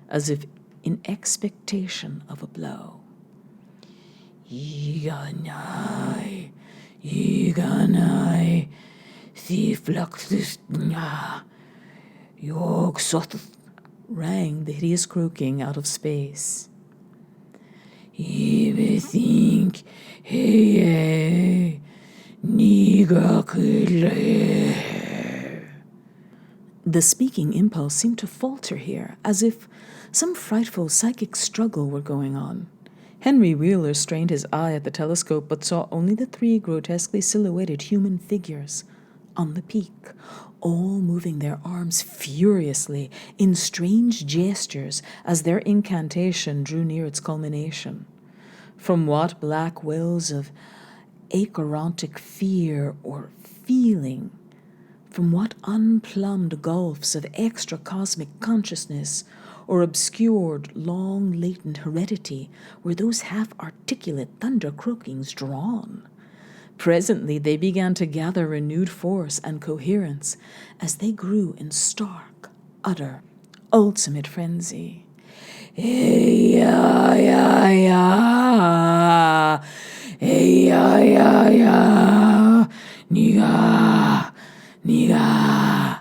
Speaker 1: as if in expectation of a blow. Yiganai, Yiganai, Thiflakthna, Yogsoth, rang the hideous croaking out of space. Think, hey, Nigakile. The speaking impulse seemed to falter here, as if some frightful psychic struggle were going on. Henry Wheeler strained his eye at the telescope, but saw only the three grotesquely silhouetted human figures on the peak, all moving their arms furiously in strange gestures as their incantation drew near its culmination. From what black wells of acherontic fear or feeling, from what unplumbed gulfs of extra-cosmic consciousness or obscured, long-latent heredity were those half-articulate thunder-croakings drawn? Presently they began to gather renewed force and coherence as they grew in stark, utter, ultimate frenzy. Hey-ya-ya-ya, hey-ya-ya-ya, niga, niga,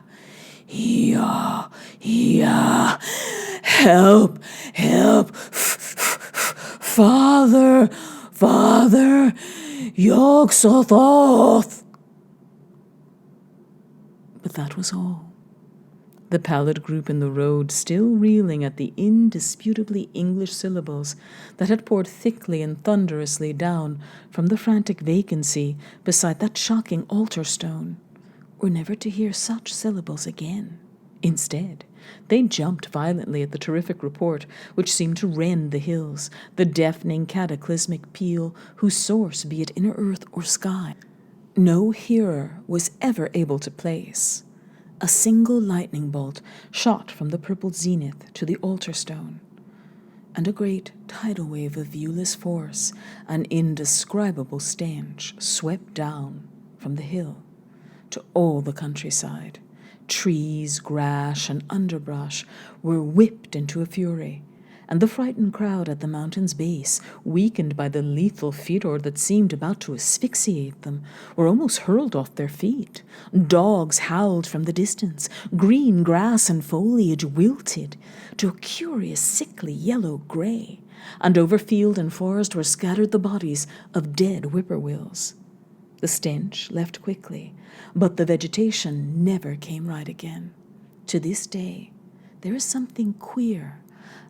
Speaker 1: hiya, hiya, help, help, Father, Father, Yog-Sothoth. But that was all. The pallid group in the road, still reeling at the indisputably English syllables that had poured thickly and thunderously down from the frantic vacancy beside that shocking altar stone, were never to hear such syllables again. Instead, they jumped violently at the terrific report which seemed to rend the hills, the deafening cataclysmic peal whose source, be it inner earth or sky, no hearer was ever able to place. A single lightning bolt shot from the purple zenith to the altar stone, and a great tidal wave of viewless force, an indescribable stench, swept down from the hill to all the countryside. Trees, grass, and underbrush were whipped into a fury, and the frightened crowd at the mountain's base, weakened by the lethal fetor that seemed about to asphyxiate them, were almost hurled off their feet. Dogs howled from the distance. Green grass and foliage wilted to a curious sickly yellow-gray, and over field and forest were scattered the bodies of dead whippoorwills. The stench left quickly, but the vegetation never came right again. To this day, there is something queer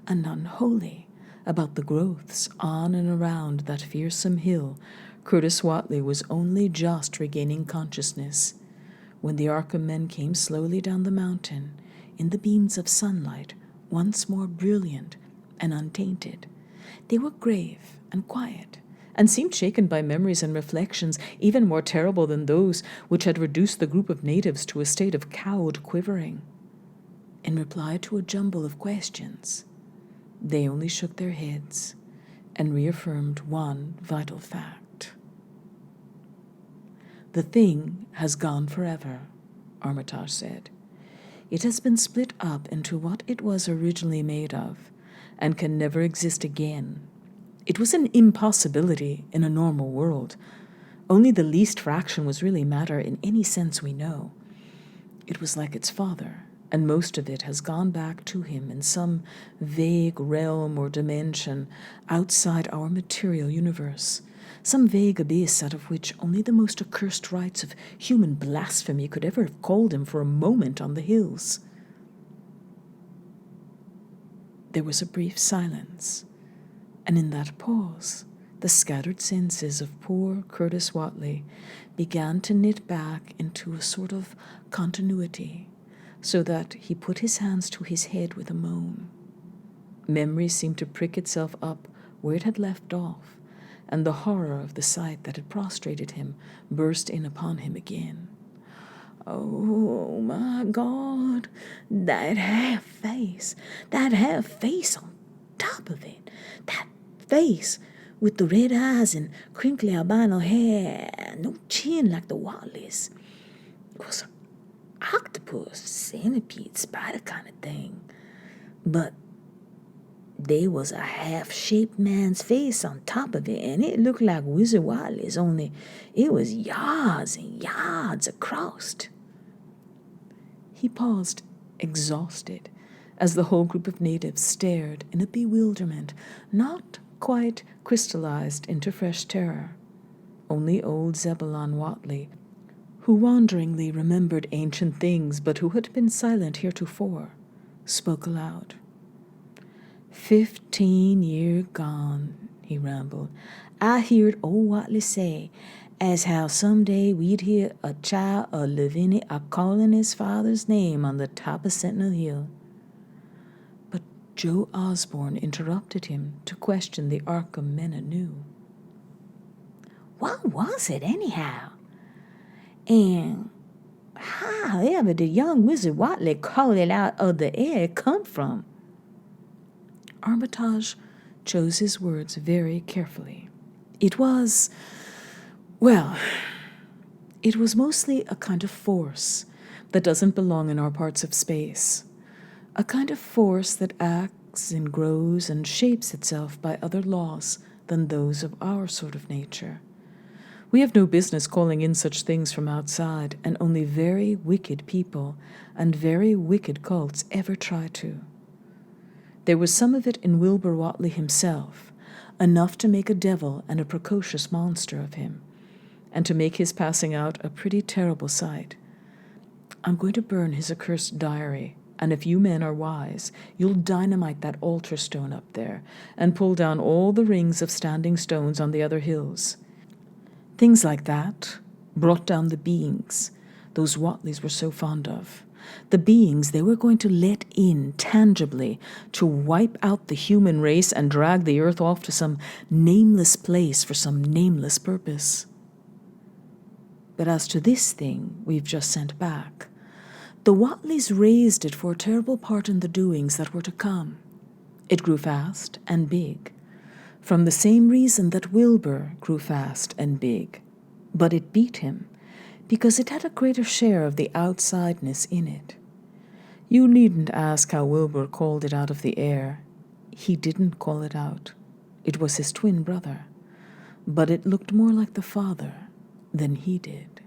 Speaker 1: and unholy about the growths on and around that fearsome hill Curtis Watley was only just regaining consciousness when the Arkham men came slowly down the mountain in the beams of sunlight, once more brilliant and untainted. They were grave and quiet, and seemed shaken by memories and reflections even more terrible than those which had reduced the group of natives to a state of cowed quivering. In reply to a jumble of questions, they only shook their heads and reaffirmed one vital fact. "The thing has gone forever," Armitage said. "It has been split up into what it was originally made of, and can never exist again. It was an impossibility in a normal world. Only the least fraction was really matter in any sense we know. It was like its father, and most of it has gone back to him in some vague realm or dimension outside our material universe, some vague abyss out of which only the most accursed rites of human blasphemy could ever have called him for a moment on the hills." There was a brief silence, and in that pause, the scattered senses of poor Curtis Watley began to knit back into a sort of continuity, so that he put his hands to his head with a moan. Memory seemed to prick itself up where it had left off, and the horror of the sight that had prostrated him burst in upon him again. "Oh, my God, that half face on top of it, that face with the red eyes and crinkly albino hair, no chin like the Watleys. It was an octopus, centipede, spider kind of thing. But there was a half-shaped man's face on top of it, and it looked like Wizard Watley's, only it was yards and yards across." He paused, exhausted, as the whole group of natives stared in a bewilderment not quite crystallized into fresh terror. Only old Zebulon Watley, who wanderingly remembered ancient things but who had been silent heretofore, spoke aloud. 15 year gone," he rambled. "I heerd old Watley say as how some day we'd hear a child of Lavinia a-calling his father's name on the top of Sentinel Hill." But Joe Osborne interrupted him to question the Arkham men anew. "What was it, anyhow? And however did young Wizard Watley call it out of the air come from?" Armitage chose his words very carefully. It was mostly a kind of force that doesn't belong in our parts of space. A kind of force that acts and grows and shapes itself by other laws than those of our sort of nature. We have no business calling in such things from outside, and only very wicked people and very wicked cults ever try to. There was some of it in Wilbur Watley himself, enough to make a devil and a precocious monster of him, and to make his passing out a pretty terrible sight. I'm going to burn his accursed diary, and if you men are wise, you'll dynamite that altar stone up there and pull down all the rings of standing stones on the other hills. Things like that brought down the beings those Watleys were so fond of. The beings they were going to let in tangibly to wipe out the human race and drag the earth off to some nameless place for some nameless purpose. But as to this thing we've just sent back, the Watleys raised it for a terrible part in the doings that were to come. It grew fast and big, from the same reason that Wilbur grew fast and big. But it beat him, because it had a greater share of the outsideness in it. You needn't ask how Wilbur called it out of the air. He didn't call it out. It was his twin brother, but it looked more like the father than he did.